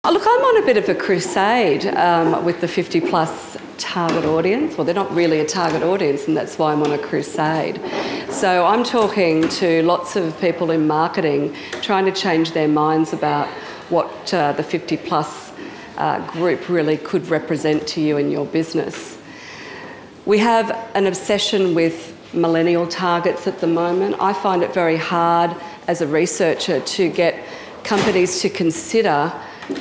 Look, I'm on a bit of a crusade with the 50-plus target audience. Well, they're not really a target audience, and that's why I'm on a crusade. So I'm talking to lots of people in marketing, trying to change their minds about what the 50-plus group really could represent to you in your business. We have an obsession with millennial targets at the moment. I find it very hard as a researcher to get companies to consider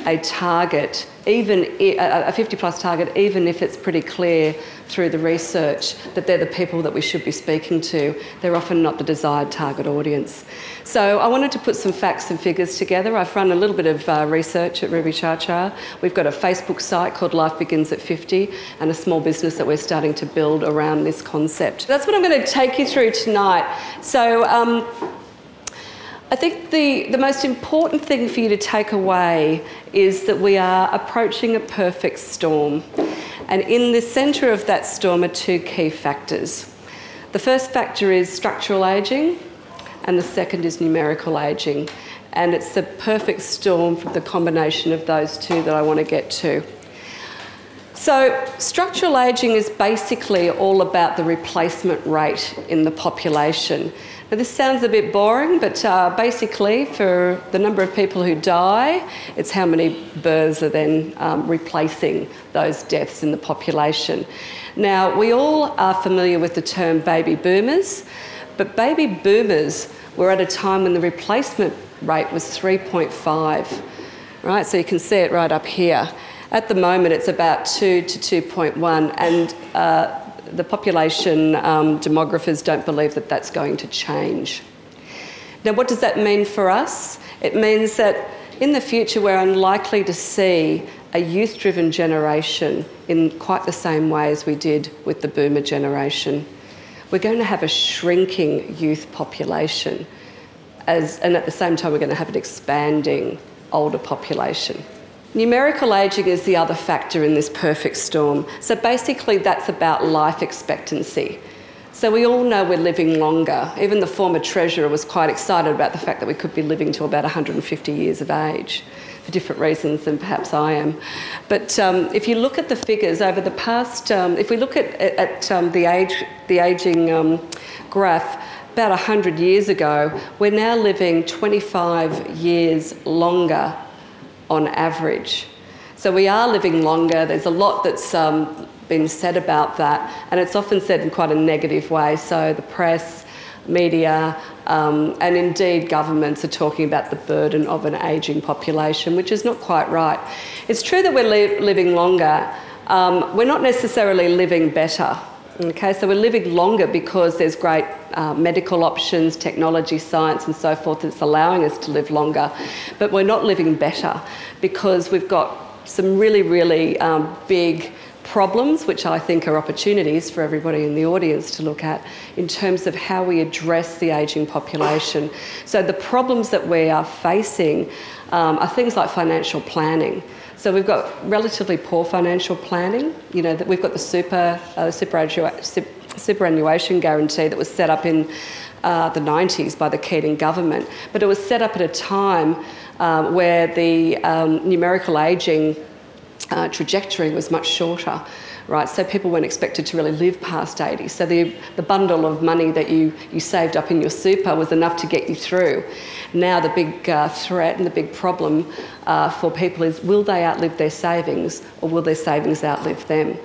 a target, even a 50-plus target, even if it's pretty clear through the research that they're the people that we should be speaking to. They're often not the desired target audience. So I wanted to put some facts and figures together. I've run a little bit of research at Ruby Cha-Cha. We've got a Facebook site called Life Begins at 50 and a small business that we're starting to build around this concept. That's what I'm going to take you through tonight. So I think the most important thing for you to take away is that we are approaching a perfect storm. And in the centre of that storm are two key factors. The first factor is structural ageing, and the second is numerical ageing. And it's the perfect storm from the combination of those two that I want to get to. So structural ageing is basically all about the replacement rate in the population. Now this sounds a bit boring, but basically for the number of people who die, it's how many births are then replacing those deaths in the population. Now we all are familiar with the term baby boomers, but baby boomers were at a time when the replacement rate was 3.5, right? So you can see it right up here. At the moment, it's about 2 to 2.1, and the population demographers don't believe that that's going to change. Now, what does that mean for us? It means that in the future, we're unlikely to see a youth-driven generation in quite the same way as we did with the boomer generation. We're going to have a shrinking youth population, and at the same time, we're going to have an expanding older population. Numerical ageing is the other factor in this perfect storm. So basically that's about life expectancy. So we all know we're living longer. Even the former Treasurer was quite excited about the fact that we could be living to about 150 years of age, for different reasons than perhaps I am. But if you look at the figures over the past, if we look at the ageing graph, about 100 years ago, we're now living 25 years longer on average. So we are living longer. There's a lot that's been said about that, and it's often said in quite a negative way. So the press, media, and indeed governments are talking about the burden of an ageing population, which is not quite right. It's true that we're living longer. We're not necessarily living better. Okay, so we're living longer because there's great medical options, technology, science and so forth that's allowing us to live longer. But we're not living better because we've got some really, really big problems, which I think are opportunities for everybody in the audience to look at in terms of how we address the ageing population. So the problems that we are facing are things like financial planning. So we've got relatively poor financial planning. You know, that we've got the superannuation guarantee that was set up in the 90s by the Keating government, but it was set up at a time where the numerical ageing trajectory was much shorter. Right, so people weren't expected to really live past 80. So the bundle of money that you saved up in your super was enough to get you through. Now the big threat and the big problem for people is, will they outlive their savings or will their savings outlive them?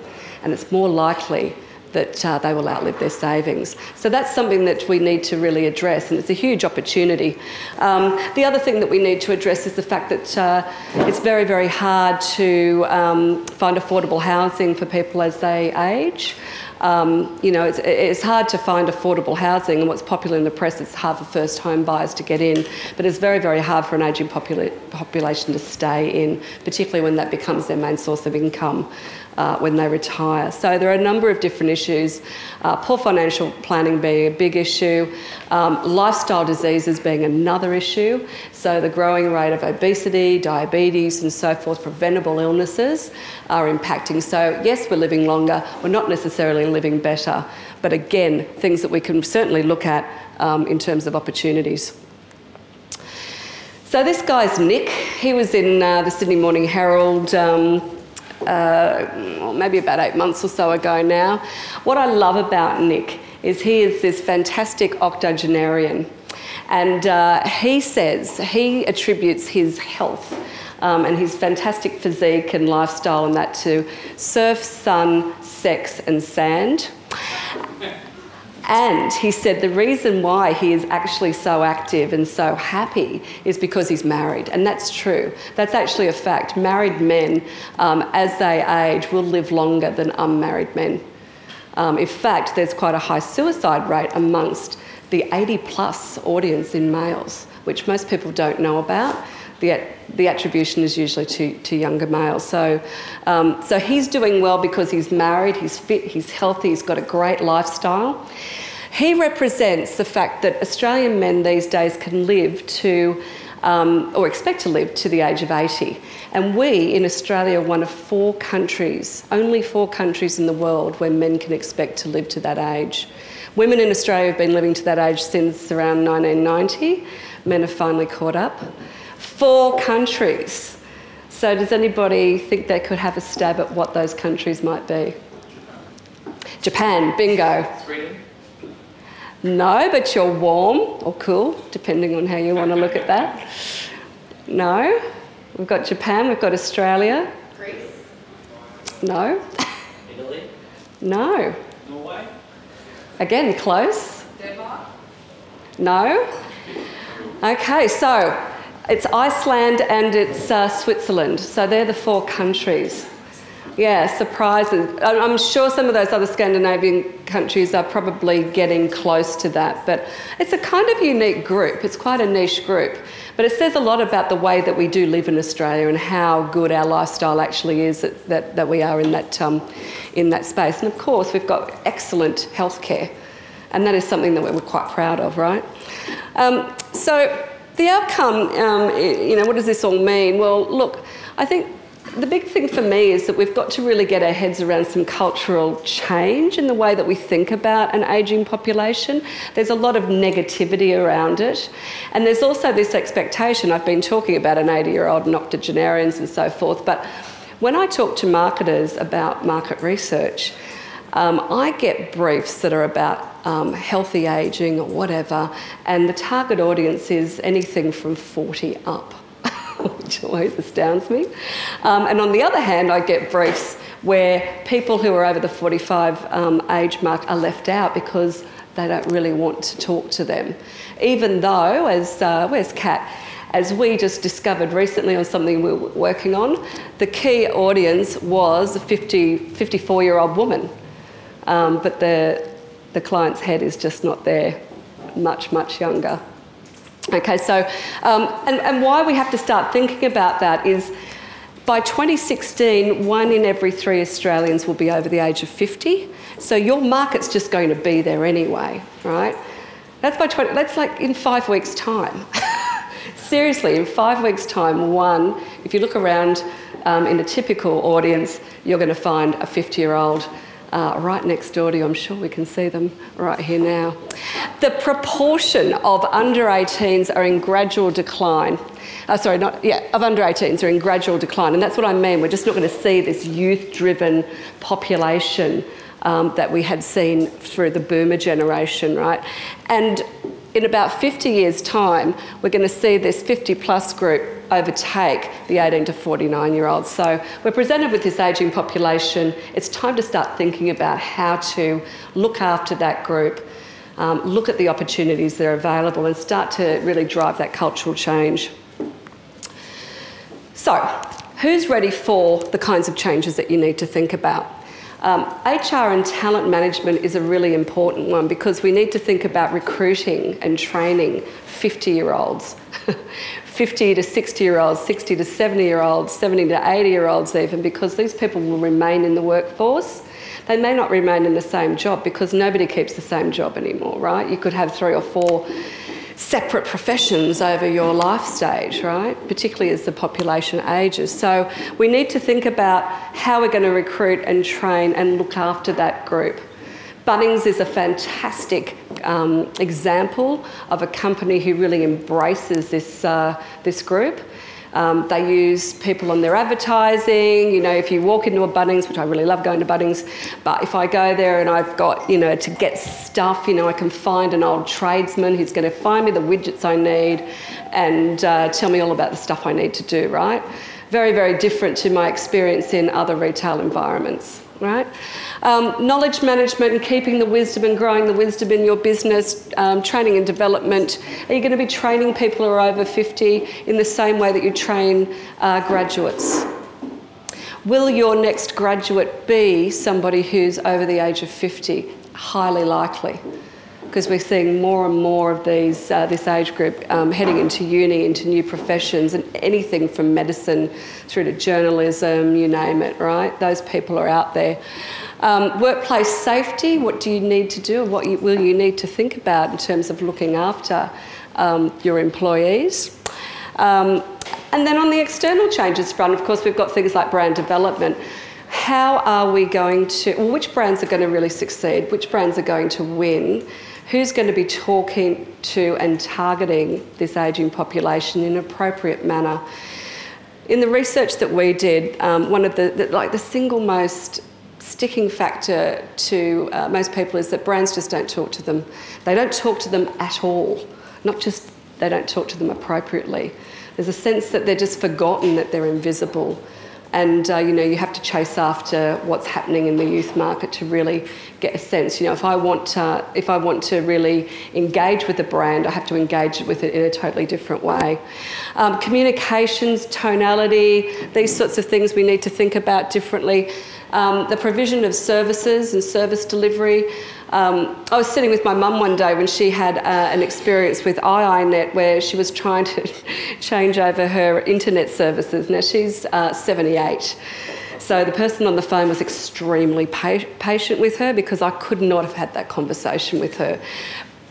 And it's more likely that they will outlive their savings. So that's something that we need to really address, and it's a huge opportunity. The other thing that we need to address is the fact that it's very, very hard to find affordable housing for people as they age. You know, it's hard to find affordable housing, and what's popular in the press is hard for first home buyers to get in, but it's very, very hard for an ageing population to stay in, particularly when that becomes their main source of income when they retire. So there are a number of different issues, poor financial planning being a big issue, lifestyle diseases being another issue, so the growing rate of obesity, diabetes and so forth, preventable illnesses are impacting. So yes, we're living longer, we're not necessarily living better, but again, things that we can certainly look at in terms of opportunities. So this guy's Nick. He was in the Sydney Morning Herald maybe about 8 months or so ago now. What I love about Nick is he is this fantastic octogenarian. And he says he attributes his health and his fantastic physique and lifestyle and that to surf, sun, sex and sand. And he said the reason why he is actually so active and so happy is because he's married. And that's true. That's actually a fact. Married men, as they age, will live longer than unmarried men. In fact, there's quite a high suicide rate amongst the 80-plus audience in males, which most people don't know about. The attribution is usually to younger males. So he's doing well because he's married, he's fit, he's healthy, he's got a great lifestyle. He represents the fact that Australian men these days can live to, or expect to live to the age of 80. And we in Australia are one of 4 countries, only 4 countries in the world where men can expect to live to that age. Women in Australia have been living to that age since around 1990. Men have finally caught up. 4 countries. So does anybody think they could have a stab at what those countries might be? Japan, bingo. Sweden? No, but you're warm or cool, depending on how you want to look at that. No. We've got Japan, we've got Australia. Greece? No. Italy? No. Norway? Again, close. Denmark? No. Okay, so it's Iceland and it's Switzerland. So they're the 4 countries. Yeah, surprises. I'm sure some of those other Scandinavian countries are probably getting close to that, but it's a kind of unique group. It's quite a niche group, but it says a lot about the way that we do live in Australia and how good our lifestyle actually is that we are in that space. And of course, we've got excellent healthcare, and that is something that we're quite proud of, right? So the outcome, what does this all mean? Well, look, I think the big thing for me is that we've got to really get our heads around some cultural change in the way that we think about an ageing population. There's a lot of negativity around it. And there's also this expectation. I've been talking about an 80-year-old and octogenarians and so forth, but when I talk to marketers about market research, I get briefs that are about healthy ageing or whatever, and the target audience is anything from 40 up. Which always astounds me. And on the other hand, I get briefs where people who are over the 45 age mark are left out because they don't really want to talk to them. Even though, as where's Kat? As we just discovered recently on something we were working on, the key audience was a 54-year-old woman. But the client's head is just not there, much, much younger. Okay, so, and why we have to start thinking about that is by 2016, 1 in every 3 Australians will be over the age of 50. So your market's just going to be there anyway, right? That's like in 5 weeks' time. Seriously, in 5 weeks' time, if you look around in a typical audience, you're going to find a 50-year-old right next door to you. I'm sure we can see them right here now. The proportion of under 18s are in gradual decline. Of under 18s are in gradual decline. And that's what I mean. We're just not going to see this youth-driven population that we had seen through the boomer generation, right? And in about 50 years' time, we're going to see this 50-plus group overtake the 18 to 49-year-olds. So we're presented with this ageing population. It's time to start thinking about how to look after that group, look at the opportunities that are available and start to really drive that cultural change. So, who's ready for the kinds of changes that you need to think about? HR and talent management is a really important one because we need to think about recruiting and training 50-year-olds, 50 to 60-year-olds, 60 to 70-year-olds, 70 to 80-year-olds even, because these people will remain in the workforce. They may not remain in the same job because nobody keeps the same job anymore, right? You could have 3 or 4 separate professions over your life stage, right? Particularly as the population ages. So we need to think about how we're going to recruit and train and look after that group. Bunnings is a fantastic example of a company who really embraces this group. They use people on their advertising. You know, if you walk into a Bunnings, which I really love going to Bunnings, but if I go there and I've got, you know, to get stuff, you know, I can find an old tradesman who's going to find me the widgets I need and tell me all about the stuff I need to do, right? Very, very different to my experience in other retail environments, right? Knowledge management and keeping the wisdom and growing the wisdom in your business, training and development. Are you going to be training people who are over 50 in the same way that you train graduates? Will your next graduate be somebody who's over the age of 50? Highly likely, because we're seeing more and more of these, this age group heading into uni, into new professions, and anything from medicine through to journalism, you name it, right? Those people are out there. Workplace safety, what do you need to do? What will you need to think about in terms of looking after your employees? And then on the external changes front, of course, we've got things like brand development. How are we going to, well, which brands are going to really succeed? Which brands are going to win? Who's going to be talking to and targeting this ageing population in an appropriate manner? In the research that we did, one of the single most sticking factor to most people is that brands just don't talk to them. They don't talk to them at all. Not just they don't talk to them appropriately. There's a sense that they're just forgotten, that they're invisible. And you know, you have to chase after what's happening in the youth market to really get a sense. You know, if I want to really engage with a brand, I have to engage with it in a totally different way. Communications, tonality, these sorts of things we need to think about differently. The provision of services and service delivery. I was sitting with my mum one day when she had an experience with iiNet where she was trying to change over her internet services. Now she's 78. So the person on the phone was extremely patient with her because I could not have had that conversation with her.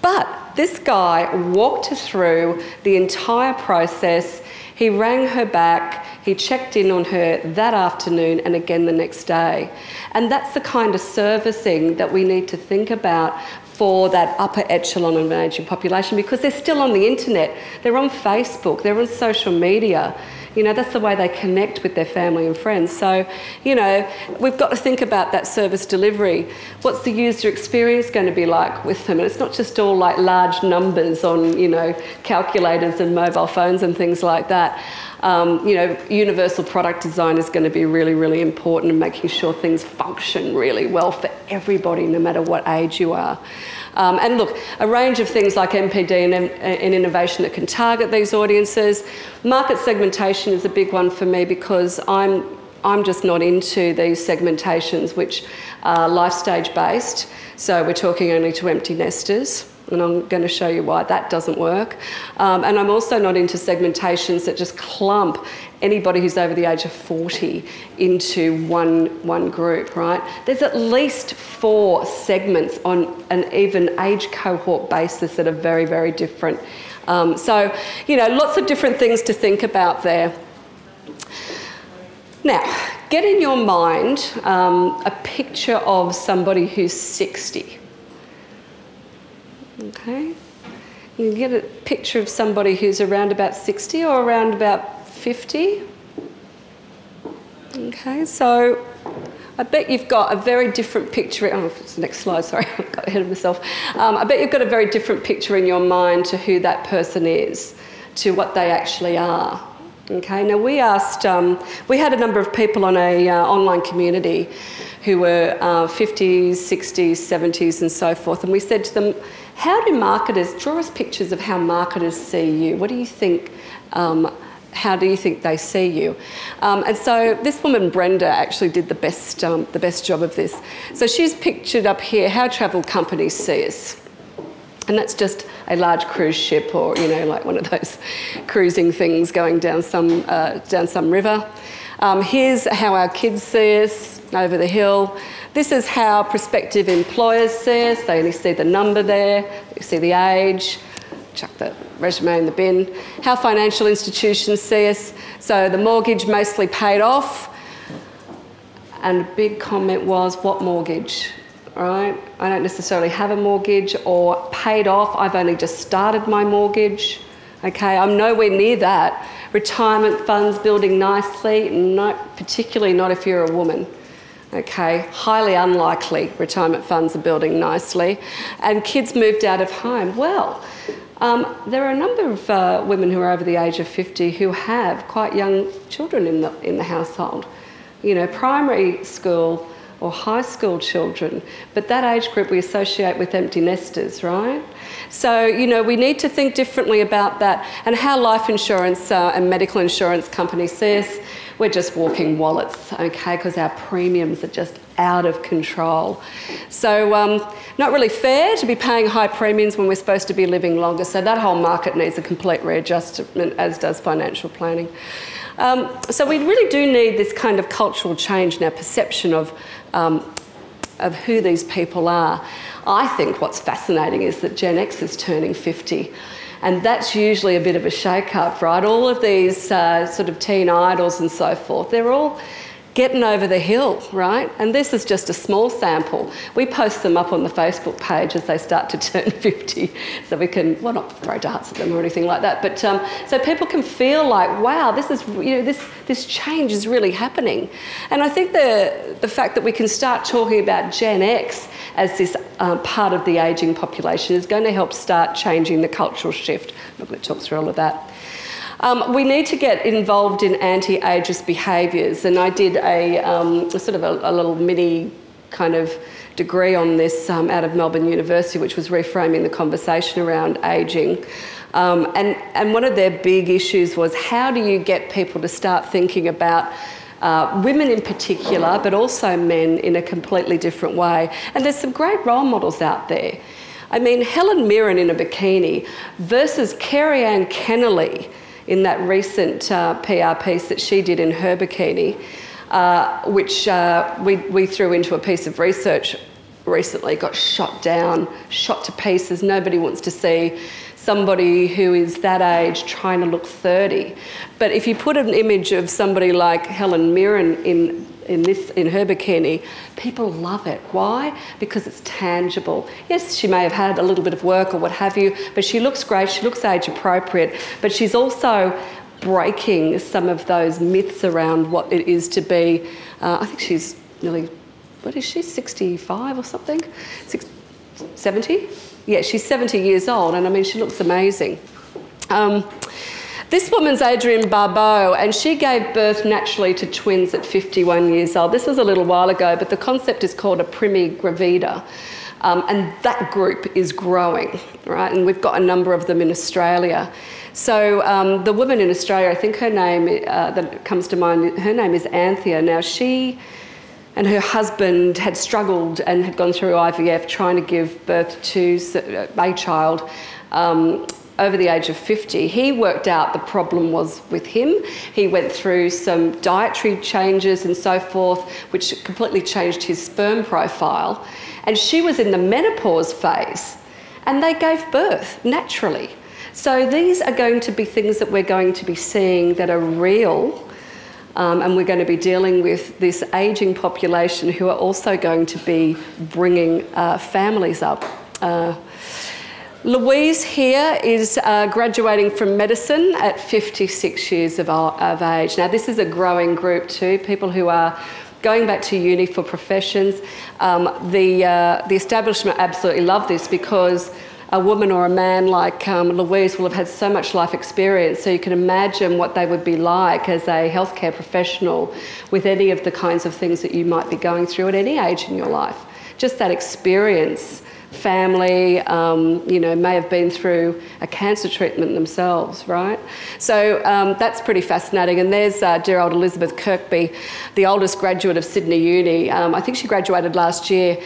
But this guy walked her through the entire process. He rang her back, he checked in on her that afternoon and again the next day. And that's the kind of servicing that we need to think about for that upper echelon of an ageing population, because they're still on the internet, they're on Facebook, they're on social media. You know, that's the way they connect with their family and friends. So, you know, we've got to think about that service delivery. What's the user experience going to be like with them? And it's not just all like large numbers on, you know, calculators and mobile phones and things like that. You know, universal product design is going to be really, really important in making sure things function really well for everybody, no matter what age you are. And look, a range of things like MPD and innovation that can target these audiences. Market segmentation is a big one for me because I'm just not into these segmentations which are life stage based. So we're talking only to empty nesters. And I'm going to show you why that doesn't work. And I'm also not into segmentations that just clump anybody who's over the age of 40 into one group, right? There's at least 4 segments on an even age cohort basis that are very, very different. So, you know, lots of different things to think about there. Now, get in your mind a picture of somebody who's 60. Okay, you can get a picture of somebody who's around about 60 or around about 50. Okay, so I bet you've got a very different picture. Oh, it's the next slide, sorry, I got ahead of myself. I bet you've got a very different picture in your mind to who that person is, to what they actually are. Okay, now we asked, we had a number of people on a online community who were 50s, 60s, 70s and so forth, and we said to them, how do marketers, draw us pictures of how marketers see you. What do you think, how do you think they see you? And so this woman, Brenda, actually did the best job of this. So she's pictured up here how travel companies see us. And that's just a large cruise ship or, you know, like one of those cruising things going down some river. Here's how our kids see us over the hill. This is how prospective employers see us. They only see the number there, you see the age, chuck the resume in the bin. How financial institutions see us. So the mortgage mostly paid off. And a big comment was, what mortgage? right? I don't necessarily have a mortgage or paid off. I've only just started my mortgage. Okay, I'm nowhere near that. Retirement funds building nicely, particularly not if you're a woman. Okay, highly unlikely retirement funds are building nicely. And kids moved out of home. Well, there are a number of women who are over the age of 50 who have quite young children in the household. You know, primary school or high school children, but that age group we associate with empty nesters, right? So, you know, we need to think differently about that and how life insurance and medical insurance companies see us. We're just walking wallets, okay, because our premiums are just out of control. So not really fair to be paying high premiums when we're supposed to be living longer. So that whole market needs a complete readjustment, as does financial planning. So we really do need this kind of cultural change in our perception of who these people are. I think what's fascinating is that Gen X is turning 50. And that's usually a bit of a shake-up, right? All of these sort of teen idols and so forth, they're all getting over the hill, right? And this is just a small sample. We post them up on the Facebook page as they start to turn 50, so we can, well, not throw darts at them or anything like that, but so people can feel like, wow, this is, you know, this change is really happening. And I think the fact that we can start talking about Gen X as this part of the ageing population is going to help start changing the cultural shift. I'm not going to talk through all of that. We need to get involved in anti-ageist behaviours, and I did a sort of a little mini kind of degree on this out of Melbourne University, which was reframing the conversation around ageing. And one of their big issues was, how do you get people to start thinking about women in particular, but also men in a completely different way? And there's some great role models out there. I mean, Helen Mirren in a bikini versus Carrie Ann Kennelly in that recent PR piece that she did in her bikini, which we threw into a piece of research recently, got shot down, shot to pieces. Nobody wants to see somebody who is that age trying to look 30. But if you put an image of somebody like Helen Mirren in her bikini, people love it. Why? Because it's tangible. Yes, she may have had a little bit of work or what have you, but she looks great, she looks age appropriate, but she's also breaking some of those myths around what it is to be, I think she's nearly, what is she, 65 or something? 70? Yeah, she's 70 years old, and I mean, she looks amazing. This woman's Adrienne Barbeau, and she gave birth naturally to twins at 51 years old. This was a little while ago, but the concept is called a primigravida, and that group is growing, right? And we've got a number of them in Australia. So the woman in Australia, I think her name that comes to mind, her name is Anthea. Now, she and her husband had struggled and had gone through IVF trying to give birth to a child over the age of 50. He worked out the problem was with him. He went through some dietary changes and so forth, which completely changed his sperm profile. And she was in the menopause phase, and they gave birth naturally. So these are going to be things that we're going to be seeing that are real. And we're going to be dealing with this ageing population who are also going to be bringing families up. Louise here is graduating from medicine at 56 years of age. Now, this is a growing group too, people who are going back to uni for professions. The establishment absolutely love this because a woman or a man like Louise will have had so much life experience, so you can imagine what they would be like as a healthcare professional with any of the kinds of things that you might be going through at any age in your life. Just that experience. Family, you know, may have been through a cancer treatment themselves, right? So that's pretty fascinating. And there's dear old Elizabeth Kirkby, the oldest graduate of Sydney Uni. I think she graduated last year.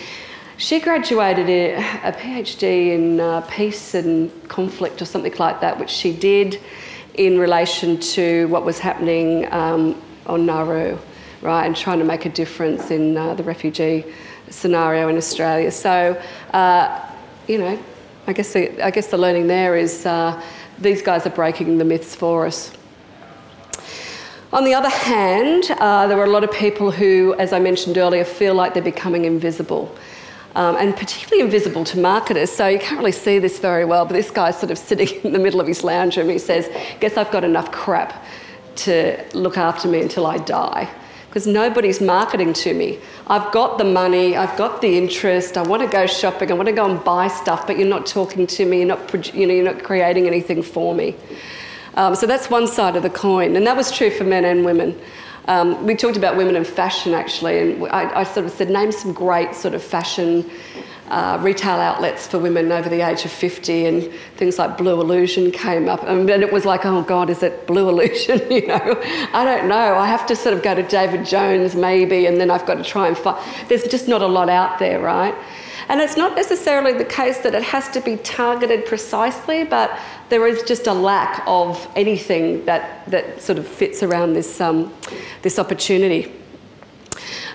She graduated a PhD in peace and conflict or something like that, which she did in relation to what was happening on Nauru, right, and trying to make a difference in the refugee scenario in Australia. So, you know, I guess the learning there is these guys are breaking the myths for us. On the other hand, there are a lot of people who, as I mentioned earlier, feel like they're becoming invisible. and particularly invisible to marketers. So you can't really see this very well, but this guy's sort of sitting in the middle of his lounge room. He says, guess I've got enough crap to look after me until I die, because nobody's marketing to me. I've got the money, I've got the interest, I want to go shopping, I want to go and buy stuff, but you're not talking to me, you're not creating anything for me. So that's one side of the coin, and that was true for men and women. We talked about women in fashion, actually, and I sort of said, name some great sort of fashion retail outlets for women over the age of 50, and things like Blue Illusion came up, and then it was like, oh God, is it Blue Illusion? You know, I don't know. I have to sort of go to David Jones maybe, and then I've got to try and find. There's just not a lot out there, right? And it's not necessarily the case that it has to be targeted precisely, but there is just a lack of anything that sort of fits around this this opportunity.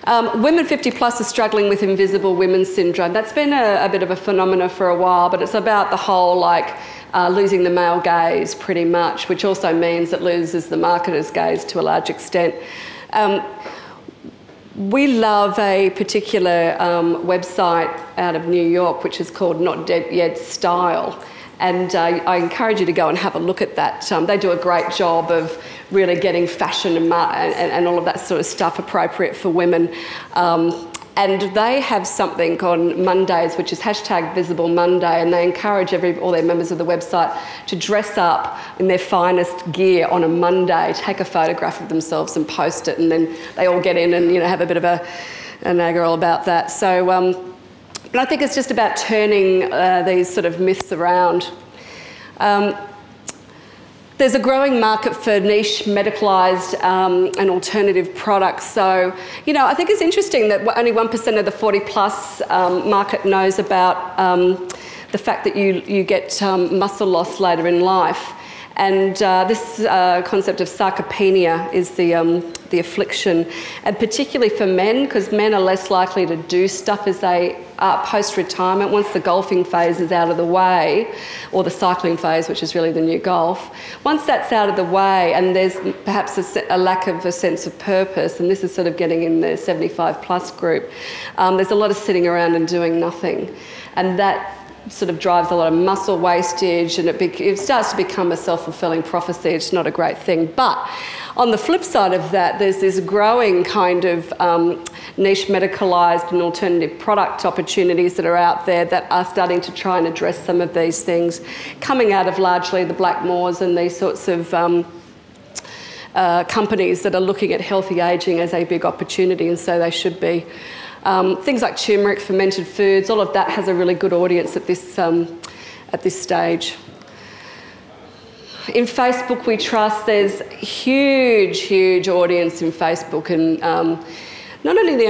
Women 50 plus are struggling with invisible women's syndrome. That's been a bit of a phenomenon for a while, but it's about the whole losing the male gaze pretty much, which also means it loses the marketer's gaze to a large extent. We love a particular website out of New York, which is called Not Dead Yet Style. And I encourage you to go and have a look at that. They do a great job of really getting fashion and all of that sort of stuff appropriate for women. And they have something on Mondays, which is #VisibleMonday, and they encourage all their members of the website to dress up in their finest gear on a Monday, take a photograph of themselves and post it, and then they all get in and have a bit of a naggerel about that. So, but I think it's just about turning these sort of myths around. There's a growing market for niche, medicalised and alternative products. So, I think it's interesting that only 1% of the 40 plus market knows about the fact that you get muscle loss later in life. And this concept of sarcopenia is the affliction, and particularly for men, because men are less likely to do stuff as they are post-retirement. Once the golfing phase is out of the way, or the cycling phase, which is really the new golf, once that's out of the way and there's perhaps a lack of a sense of purpose, and this is sort of getting in the 75 plus group, there's a lot of sitting around and doing nothing. And that sort of drives a lot of muscle wastage, and it starts to become a self-fulfilling prophecy. It's not a great thing. But on the flip side of that, there's this growing kind of niche medicalised and alternative product opportunities that are out there that are starting to try and address some of these things, coming out of largely the Blackmores and these sorts of companies that are looking at healthy ageing as a big opportunity, and so they should be. Things like turmeric, fermented foods, all of that has a really good audience at this stage. In Facebook We Trust, there's huge audience in Facebook, and not only the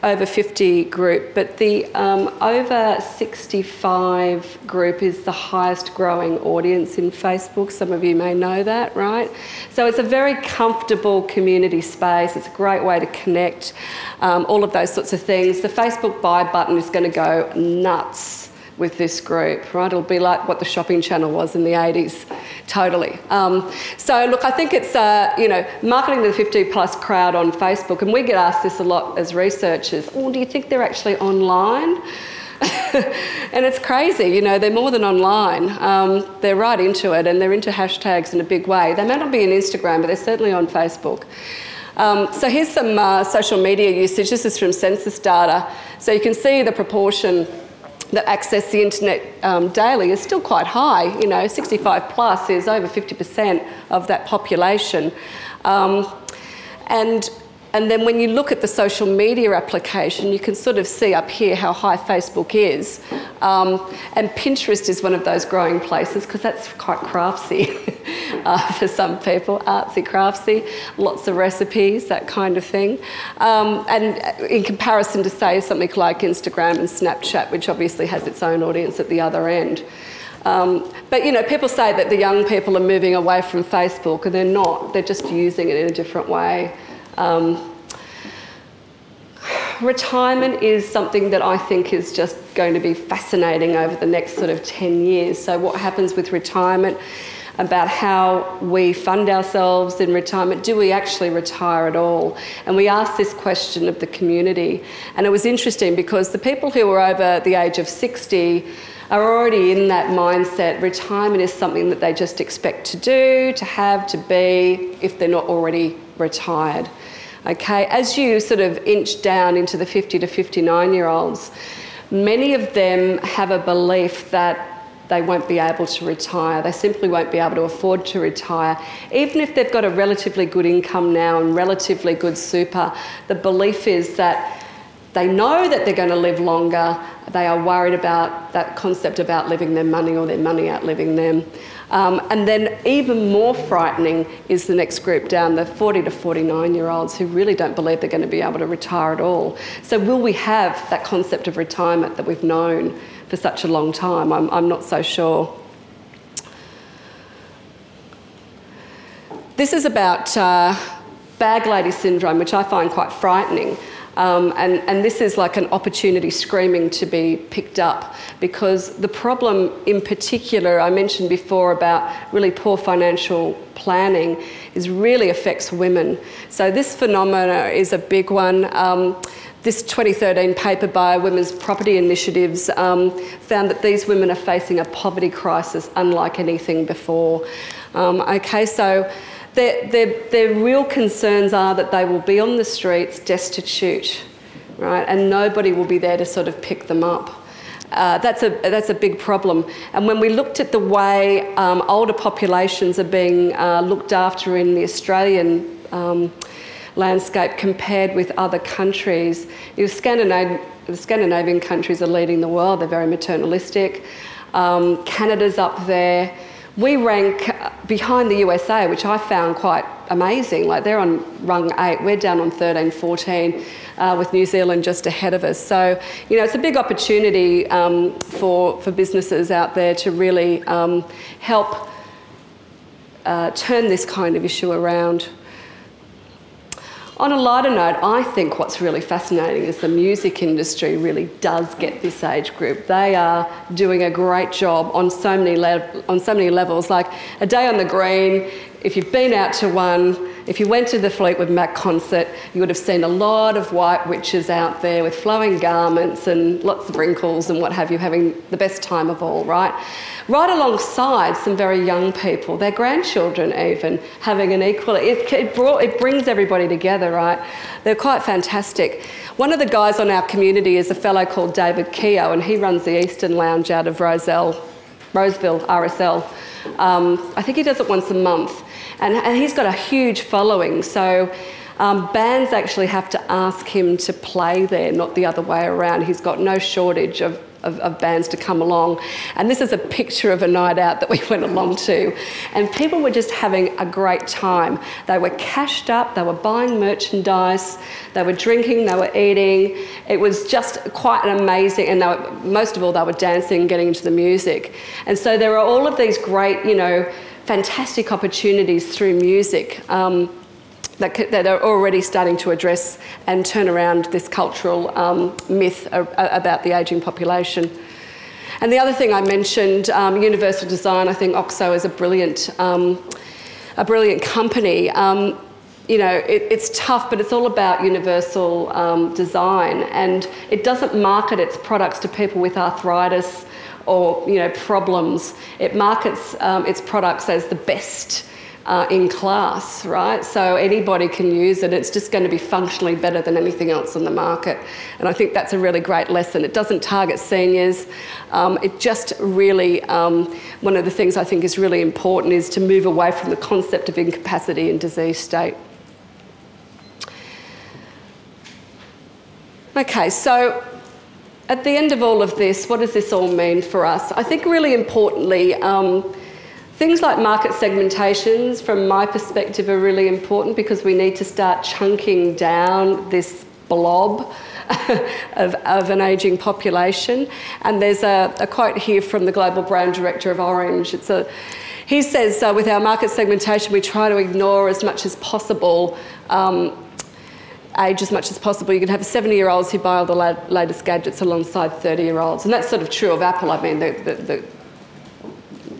over 50 group, but the over 65 group is the highest growing audience in Facebook. Some of you may know that, right? So it's a very comfortable community space. It's a great way to connect, all of those sorts of things. The Facebook buy button is going to go nuts with this group, right? It'll be like what the shopping channel was in the 80s, totally. So look, I think it's, marketing to the 50 plus crowd on Facebook, and we get asked this a lot as researchers, oh, do you think they're actually online? And it's crazy, they're more than online. They're right into it, and they're into hashtags in a big way. They may not be on Instagram, but they're certainly on Facebook. So here's some social media usage. This is from census data. So you can see the proportion that access the internet daily is still quite high. 65 plus is over 50% of that population. And then when you look at the social media application, you can sort of see up here how high Facebook is. And Pinterest is one of those growing places, because that's quite craftsy for some people, artsy, craftsy, lots of recipes, that kind of thing. And in comparison to, say, something like Instagram and Snapchat, which obviously has its own audience at the other end. But people say that the young people are moving away from Facebook, and they're not. They're just using it in a different way. Retirement is something that I think is just going to be fascinating over the next sort of 10 years. So what happens with retirement? about how we fund ourselves in retirement. Do we actually retire at all? And we asked this question of the community. And it was interesting because the people who were over the age of 60 are already in that mindset. Retirement is something that they just expect to do, to have, to be, if they're not already retired. Okay, as you sort of inch down into the 50 to 59-year-olds, many of them have a belief that they won't be able to retire. They simply won't be able to afford to retire. Even if they've got a relatively good income now and relatively good super, the belief is that they know that they're going to live longer. They are worried about that concept of outliving their money or their money outliving them. And then even more frightening is the next group down, the 40 to 49-year-olds who really don't believe they're going to be able to retire at all. So will we have that concept of retirement that we've known for such a long time? I'm not so sure. This is about bag lady syndrome, which I find quite frightening. And this is like an opportunity screaming to be picked up, because the problem in particular I mentioned before about really poor financial planning is really affects women. So this phenomena is a big one. This 2013 paper by Women's Property Initiatives found that these women are facing a poverty crisis unlike anything before. Okay, so their real concerns are that they will be on the streets destitute, right? And nobody will be there to sort of pick them up. That's a big problem. And when we looked at the way older populations are being looked after in the Australian landscape compared with other countries, the Scandinavian countries are leading the world. They're very maternalistic. Canada's up there. We rank behind the USA, which I found quite amazing. Like, they're on rung 8, we're down on 13, 14, with New Zealand just ahead of us. So, you know, it's a big opportunity for businesses out there to really help turn this kind of issue around. On a lighter note, I think what's really fascinating is the music industry really does get this age group. They are doing a great job on so many levels. Like a day on the green, if you've been out to one, if you went to the Fleetwood Mac concert, you would have seen a lot of white witches out there with flowing garments and lots of wrinkles and what have you, having the best time of all, right? Right alongside some very young people, their grandchildren even, having an equal... It brings everybody together, right? They're quite fantastic. One of the guys on our community is a fellow called David Keogh, and he runs the Eastern Lounge out of Roseville, RSL. I think he does it once a month. And he's got a huge following, so bands actually have to ask him to play there, not the other way around. He's got no shortage of bands to come along. And this is a picture of a night out that we went along to. And people were just having a great time. They were cashed up, they were buying merchandise, they were drinking, they were eating. It was just quite an amazing, and most of all, they were dancing, getting into the music. And so there are all of these great, you know, fantastic opportunities through music that are already starting to address and turn around this cultural myth about the ageing population. And the other thing I mentioned, Universal Design. I think OXO is a brilliant company. You know, it's tough, but it's all about universal design, and it doesn't market its products to people with arthritis or, you know, problems. It markets its products as the best in class, right? So anybody can use it. It's just going to be functionally better than anything else on the market. And I think that's a really great lesson. It doesn't target seniors. It just really, one of the things I think is really important is to move away from the concept of incapacity and disease state. Okay, so at the end of all of this, what does this all mean for us? I think really importantly, things like market segmentations, from my perspective, are really important, because we need to start chunking down this blob of an ageing population. And there's a quote here from the Global Brand Director of Orange. He says, with our market segmentation, we try to ignore as much as possible age as much as possible. You can have 70-year-olds who buy all the latest gadgets alongside 30-year-olds. And that's sort of true of Apple. I mean, the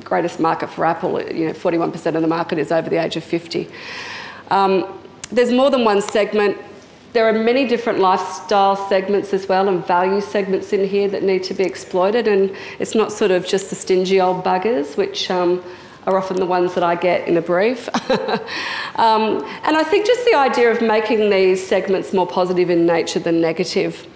greatest market for Apple. You know, 41% of the market is over the age of 50. There's more than one segment. There are many different lifestyle segments as well, and value segments in here that need to be exploited, and it's not sort of just the stingy old buggers, which are often the ones that I get in a brief. And I think just the idea of making these segments more positive in nature than negative.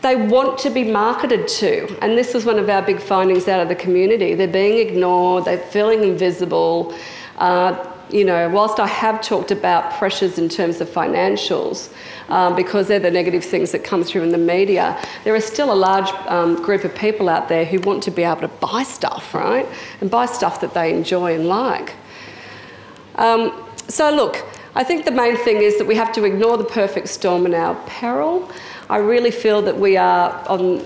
They want to be marketed to, and this was one of our big findings out of the community. They're being ignored, they're feeling invisible. You know, whilst I have talked about pressures in terms of financials, because they're the negative things that come through in the media, there is still a large group of people out there who want to be able to buy stuff, right? And buy stuff that they enjoy and like. So look, I think the main thing is that we have to ignore the perfect storm in our peril. I really feel that we are on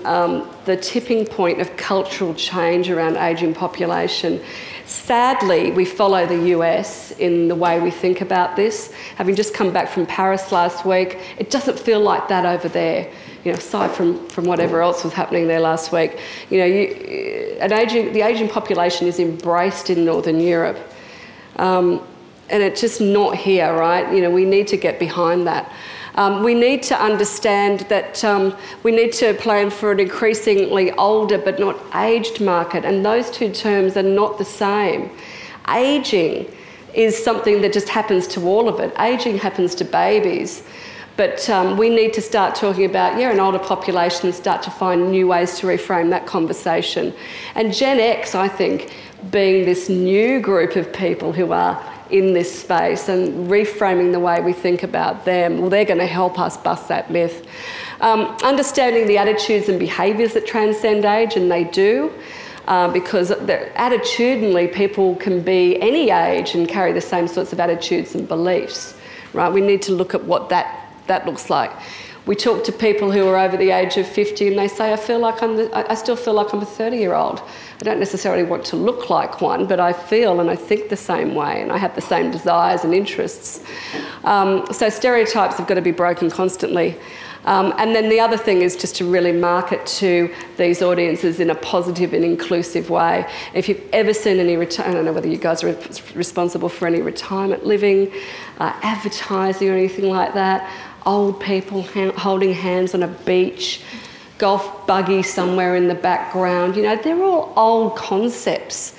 the tipping point of cultural change around ageing population. Sadly, we follow the US in the way we think about this. Having just come back from Paris last week, it doesn't feel like that over there. You know, aside from whatever else was happening there last week. You know, the ageing population is embraced in Northern Europe. And it's just not here, right? You know, we need to get behind that. We need to understand that we need to plan for an increasingly older but not aged market, and those two terms are not the same. Ageing is something that just happens to all of it. Ageing happens to babies. But we need to start talking about, an older population and start to find new ways to reframe that conversation. And Gen X, I think, being this new group of people who are in this space and reframing the way we think about them, well, they're going to help us bust that myth. Understanding the attitudes and behaviours that transcend age, and they do, because attitudinally people can be any age and carry the same sorts of attitudes and beliefs, right? We need to look at what that looks like. We talk to people who are over the age of 50 and they say, I still feel like I'm a 30-year-old. I don't necessarily want to look like one, but I feel and I think the same way, and I have the same desires and interests. So stereotypes have got to be broken constantly. And then the other thing is just to really market to these audiences in a positive and inclusive way. If you've ever seen any I don't know whether you guys are responsible for any retirement living, advertising or anything like that, old people holding hands on a beach, golf buggy somewhere in the background, you know, they're all old concepts,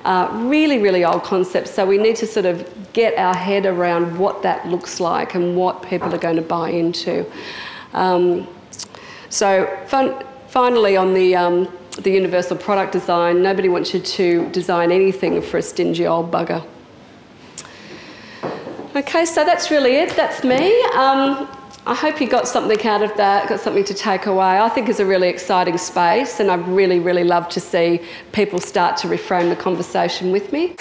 really, really old concepts. So we need to sort of get our head around what that looks like and what people are going to buy into. Finally, on the universal product design, nobody wants you to design anything for a stingy old bugger. Okay, so that's really it. That's me. I hope you got something out of that, got something to take away. I think it's a really exciting space, and I'd really, really love to see people start to reframe the conversation with me.